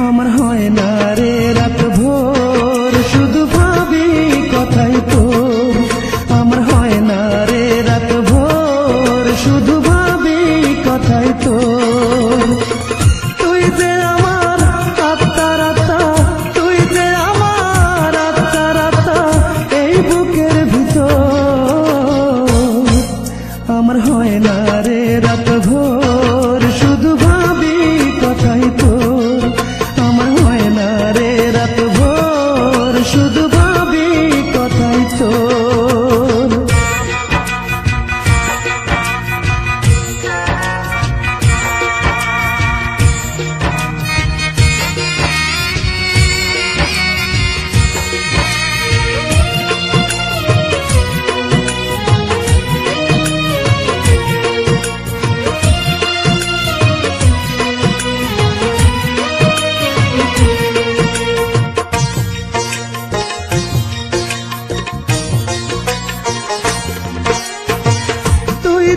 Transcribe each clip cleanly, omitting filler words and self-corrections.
আমার হয় না রে রাত ভোর শুধু ভাবি কথাই তোর। আমার হয় না রে রাত ভোর শুধু ভাবি কথাই তোর। তুই যে আমার আত্মার আত্মা, তুই যে আমার আত্মার আত্মা এই বুকের ভিতর। আমার হয় না রে রাত ভোর শুধু ভাবি কথাই তোর। আমার হয় না রে রাত ভোর শুধু ভাবি কথাই তোর।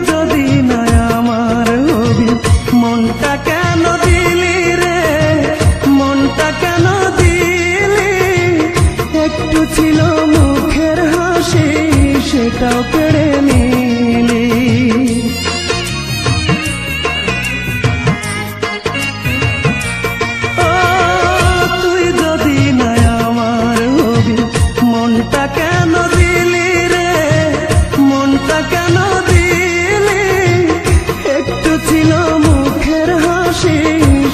যদি না আমার হবি মনটা কেন দিলি রে, মনটা কেন দিলি? একটু ছিল মুখের হাসি সেটাও কেড়ে নিলি। ও তুই যদি না আমার হবি মনটা কেন দিলি রে, মনটা কেন দিলি? একটু ছিল মুখের হাসি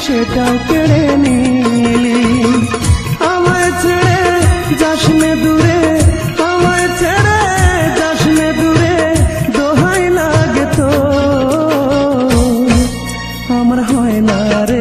সেটাও কেড়ে নিলি। আমায় ছেড়ে যাস নে দূরে, আমায় ছেড়ে যাস নে দূরে, দোহাই লাগে তো। আমার হয় না রে